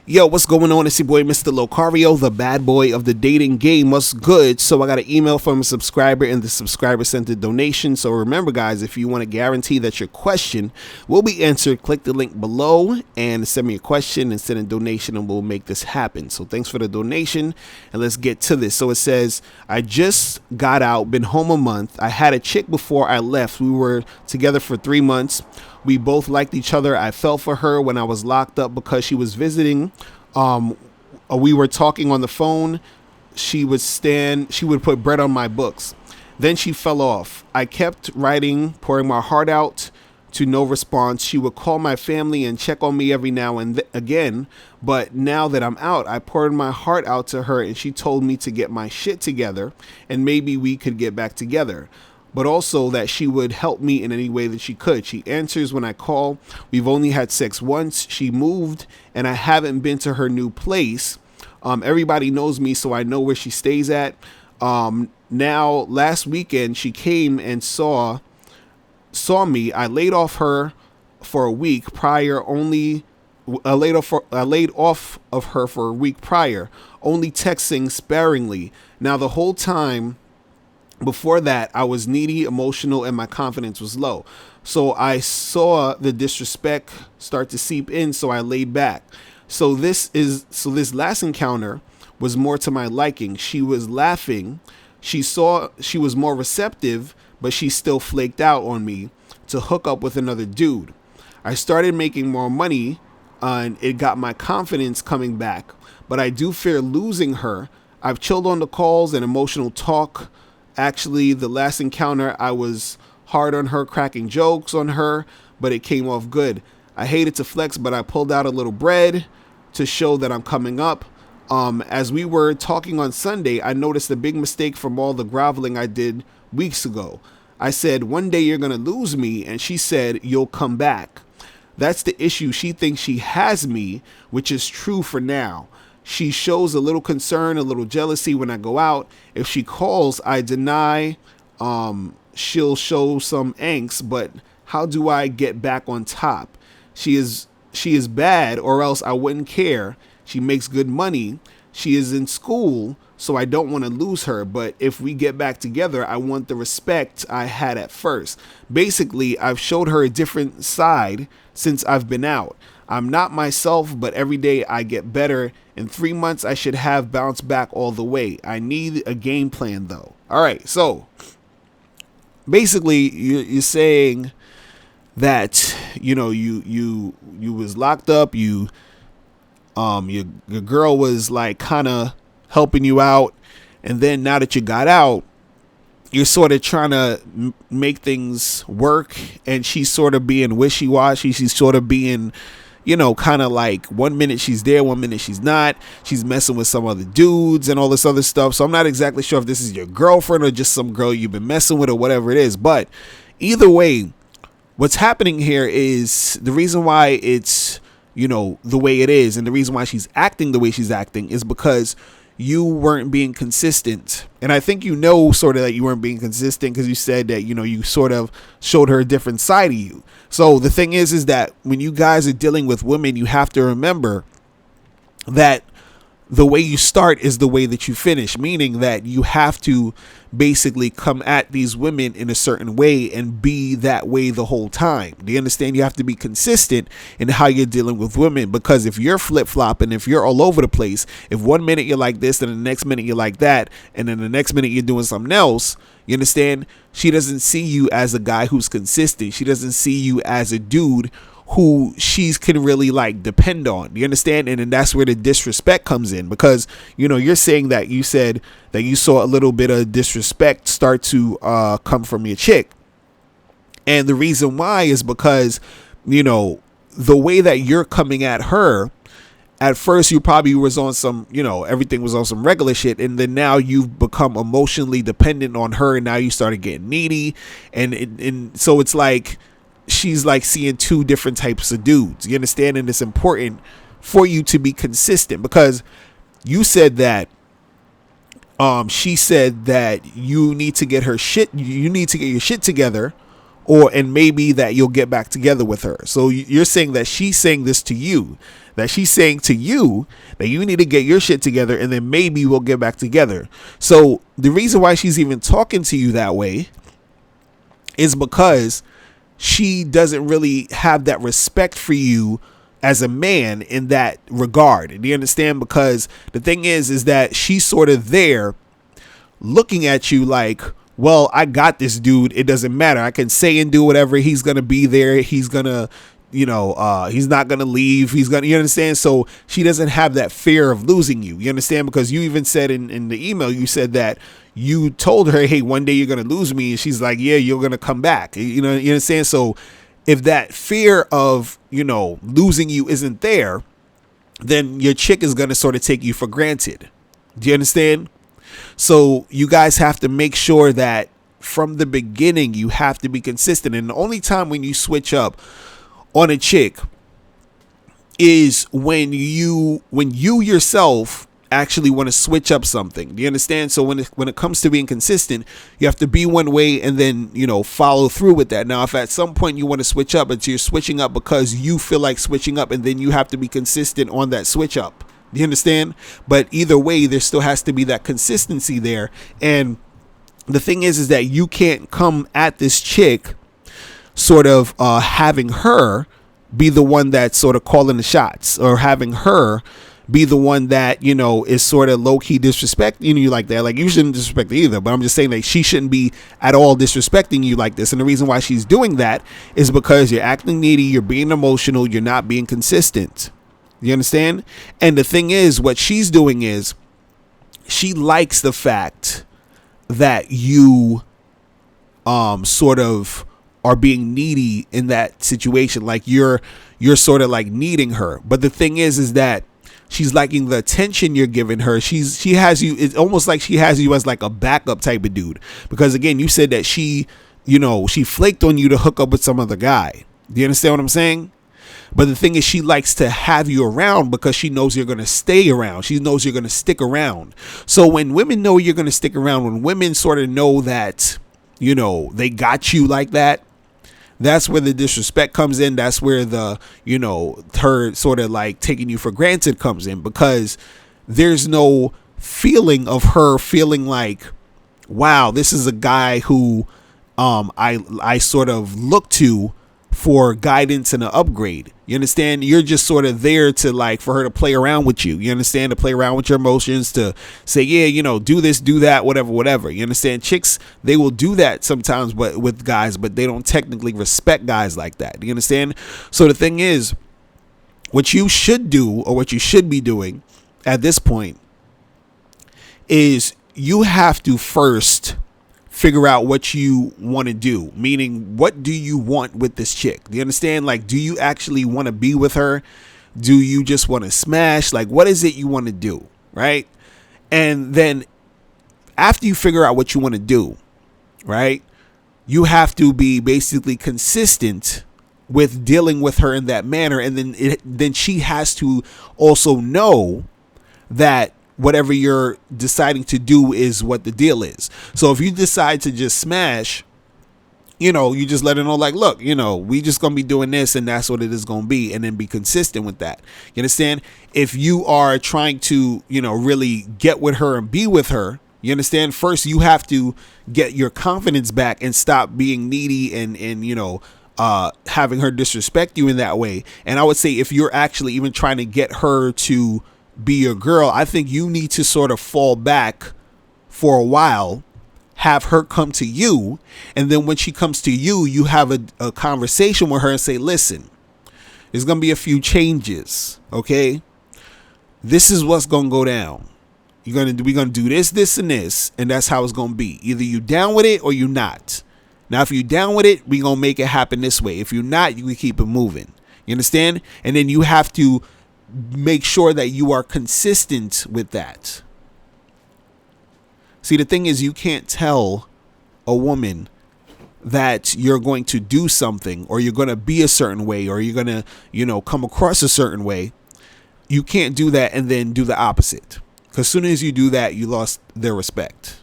Yo, what's going on? It's your boy, Mr. Locario, the bad boy of the dating game. What's good? So I got an email from a subscriber and the subscriber sent a donation. So remember, guys, if you want to guarantee that your question will be answered, click the link below and send me a question and send a donation and we'll make this happen. So thanks for the donation and let's get to this. So it says, I just got out, been home a month. I had a chick before I left. We were together for 3 months. We both liked each other. I fell for her when I was locked up because she was visiting. We were talking on the phone. She would put bread on my books. Then she fell off. I kept writing, pouring my heart out to no response. She would call my family and check on me every now and again. But now that I'm out, I poured my heart out to her and she told me to get my shit together and maybe we could get back together. But also that she would help me in any way that she could. She answers when I call. We've only had sex once. She moved and I haven't been to her new place. Everybody knows me, so I know where she stays at. Now, last weekend, she came and saw me. I laid off her for a week prior. I laid off of her for a week prior, only texting sparingly. Now, the whole time before that, I was needy, emotional, and my confidence was low. So I saw the disrespect start to seep in, so I laid back. So this last encounter was more to my liking. She was laughing. She was more receptive, but she still flaked out on me to hook up with another dude. I started making more money, and it got my confidence coming back. But I do fear losing her. I've chilled on the calls and emotional talk. Actually, the last encounter, I was hard on her, cracking jokes on her, but it came off good. I hated to flex, but I pulled out a little bread to show that I'm coming up. As we were talking on Sunday, I noticed a big mistake from all the groveling I did weeks ago. I said, one day you're going to lose me, and she said, you'll come back. That's the issue. She thinks she has me, which is true for now. She shows a little concern, a little jealousy when I go out. If she calls, I deny. She'll show some angst, but how do I get back on top? She is bad, or else I wouldn't care. She makes good money. She is in school, so I don't want to lose her. But if we get back together, I want the respect I had at first. Basically, I've showed her a different side since I've been out. I'm not myself, but every day I get better. In 3 months, I should have bounced back all the way. I need a game plan, though. All right, so basically, you're saying that you was locked up. Your girl was like kind of helping you out, and then now that you got out, you're sort of trying to make things work, and she's sort of being wishy-washy. She's sort of being kind of like 1 minute she's there, 1 minute she's not. She's messing with some other dudes and all this other stuff. So I'm not exactly sure if this is your girlfriend or just some girl you've been messing with or whatever it is. But either way, what's happening here is the reason why it's, the way it is, and the reason why she's acting the way she's acting is because you weren't being consistent. And I think sort of that you weren't being consistent because you said that, you sort of showed her a different side of you. So the thing is that when you guys are dealing with women, you have to remember that the way you start is the way that you finish, meaning that you have to basically come at these women in a certain way and be that way the whole time. Do you understand? You have to be consistent in how you're dealing with women, because if you're flip-flopping, if you're all over the place, if 1 minute you're like this, then the next minute you're like that, and then the next minute you're doing something else, you understand? She doesn't see you as a guy who's consistent. She doesn't see you as a dude who she can really like depend on. You understand? And then that's where the disrespect comes in, because you're saying that you said that you saw a little bit of disrespect start to come from your chick, and the reason why is because the way that you're coming at her, at first you probably was on some everything was on some regular shit, and then now you've become emotionally dependent on her, and now you started getting needy, and so it's like she's like seeing two different types of dudes. You understand? And it's important for you to be consistent, because you said that she said that you need to get your shit together and maybe that you'll get back together with her. So you're saying that she's saying this to you, that she's saying to you that you need to get your shit together and then maybe we'll get back together. So the reason why she's even talking to you that way is because she doesn't really have that respect for you as a man in that regard. Do you understand? Because the thing is that she's sort of there looking at you like, well, I got this dude. It doesn't matter. I can say and do whatever. He's going to be there. He's going to, he's not going to leave. He's going to, you understand? So she doesn't have that fear of losing you. You understand? Because you even said in the email, you said that you told her, hey, one day you're going to lose me. And she's like, yeah, you're going to come back. You understand? So if that fear of, losing you isn't there, then your chick is going to sort of take you for granted. Do you understand? So you guys have to make sure that from the beginning, you have to be consistent. And the only time when you switch up on a chick is when you yourself actually want to switch up something. Do you understand? So when it comes to being consistent, you have to be one way and then, follow through with that. Now, if at some point you want to switch up, but you're switching up because you feel like switching up, and then you have to be consistent on that switch up. Do you understand? But either way, there still has to be that consistency there. And the thing is that you can't come at this chick sort of having her be the one that's sort of calling the shots, or having her be the one that, is sort of low-key disrespecting you like that. Like, you shouldn't disrespect her either, but I'm just saying that she shouldn't be at all disrespecting you like this. And the reason why she's doing that is because you're acting needy, you're being emotional, you're not being consistent. You understand? And the thing is, what she's doing is she likes the fact that you sort of are being needy in that situation. Like you're sort of like needing her. But the thing is that she's liking the attention you're giving her. She has you. It's almost like she has you as like a backup type of dude. Because again, you said that she flaked on you to hook up with some other guy. Do you understand what I'm saying? But the thing is, she likes to have you around because she knows you're going to stay around. She knows you're going to stick around. So when women know you're going to stick around, when women sort of know that, they got you like that, that's where the disrespect comes in. That's where the, her sort of like taking you for granted comes in, because there's no feeling of her feeling like, wow, this is a guy who I sort of look to for guidance and an upgrade. You understand? You're just sort of there to like, for her to play around with you. You understand? To play around with your emotions, to say, yeah, do this, do that, whatever. You understand? Chicks, they will do that sometimes, but with guys, but they don't technically respect guys like that. You understand? So the thing is, what you should do, or what you should be doing at this point, is you have to first figure out what you want to do. Meaning, what do you want with this chick? Do you understand? Like, do you actually want to be with her? Do you just want to smash? Like, what is it you want to do? Right? And then after you figure out what you want to do, right, you have to be basically consistent with dealing with her in that manner. And then she has to also know that whatever you're deciding to do is what the deal is. So if you decide to just smash, you just let her know, like, look, we just gonna be doing this, and that's what it is gonna be, and then be consistent with that. You understand? If you are trying to, really get with her and be with her, you understand? First, you have to get your confidence back and stop being needy and having her disrespect you in that way. And I would say, if you're actually even trying to get her to be your girl, I think you need to sort of fall back for a while, have her come to you, and then when she comes to you, you have a conversation with her and say, listen, there's gonna be a few changes, okay? This is what's gonna go down. We're gonna do this and this, and that's how it's gonna be. Either you down with it or you not. Now, if you down with it, we gonna make it happen this way. If you're not, you can keep it moving. You understand? And then you have to make sure that you are consistent with that. See, the thing is, you can't tell a woman that you're going to do something, or you're going to be a certain way, or you're going to, come across a certain way. You can't do that and then do the opposite. Because as soon as you do that, you lost their respect.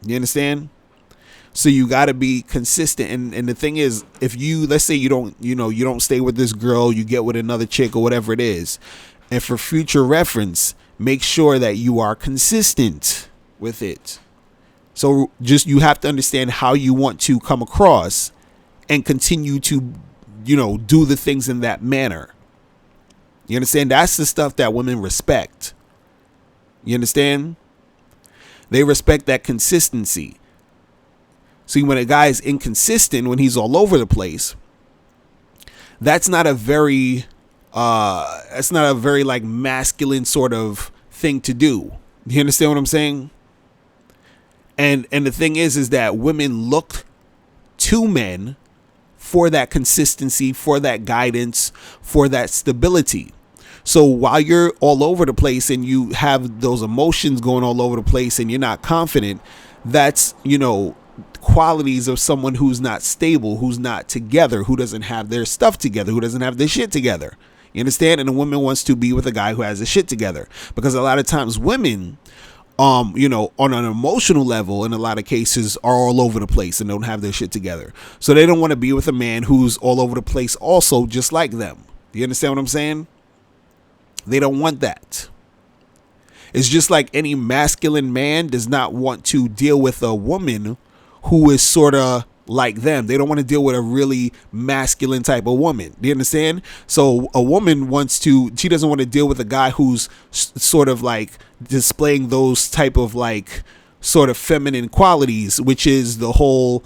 You understand? So you got to be consistent. And the thing is, if you, let's say you don't stay with this girl, you get with another chick or whatever it is. And for future reference, make sure that you are consistent with it. So just, you have to understand how you want to come across and continue to, do the things in that manner. You understand? That's the stuff that women respect. You understand? They respect that consistency. See, when a guy is inconsistent, when he's all over the place, that's not a very like masculine sort of thing to do. You understand what I'm saying? And the thing is that women look to men for that consistency, for that guidance, for that stability. So while you're all over the place and you have those emotions going all over the place and you're not confident, that's, qualities of someone who's not stable, who's not together, who doesn't have their stuff together, who doesn't have their shit together. You understand? And a woman wants to be with a guy who has his shit together, because a lot of times women, on an emotional level, in a lot of cases, are all over the place and don't have their shit together. So they don't want to be with a man who's all over the place also, just like them. Do you understand what I'm saying? They don't want that. It's just like any masculine man does not want to deal with a woman who is sort of like them. They don't want to deal with a really masculine type of woman. Do you understand? So a woman she doesn't want to deal with a guy who's sort of like displaying those type of like sort of feminine qualities, which is the whole,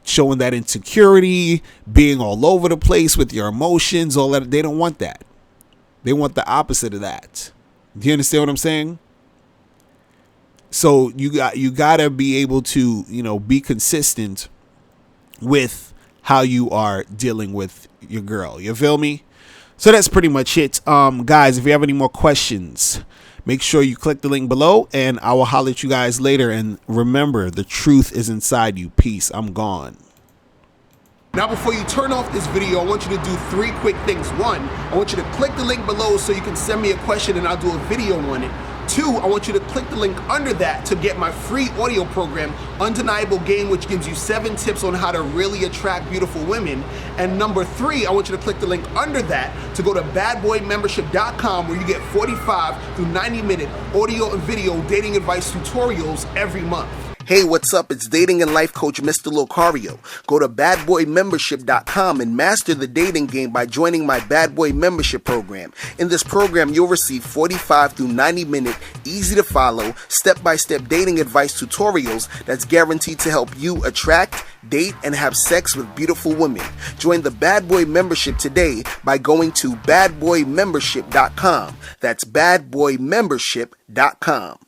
showing that insecurity, being all over the place with your emotions, all that. They don't want that. They want the opposite of that. Do you understand what I'm saying? So you got to be able to, be consistent with how you are dealing with your girl. You feel me? So that's pretty much it. Guys, if you have any more questions, make sure you click the link below and I will holler at you guys later. And remember, the truth is inside you. Peace. I'm gone. Now, before you turn off this video, I want you to do 3 quick things. 1, I want you to click the link below so you can send me a question and I'll do a video on it. 2, I want you to click the link under that to get my free audio program, Undeniable Game, which gives you 7 tips on how to really attract beautiful women. And number 3, I want you to click the link under that to go to badboymembership.com, where you get 45 through 90-minute audio and video dating advice tutorials every month. Hey, what's up? It's dating and life coach Mr. Locario. Go to badboymembership.com and master the dating game by joining my Bad Boy membership program. In this program, you'll receive 45 through 90-minute, easy to follow, step-by-step dating advice tutorials that's guaranteed to help you attract, date, and have sex with beautiful women. Join the Bad Boy membership today by going to badboymembership.com. That's badboymembership.com.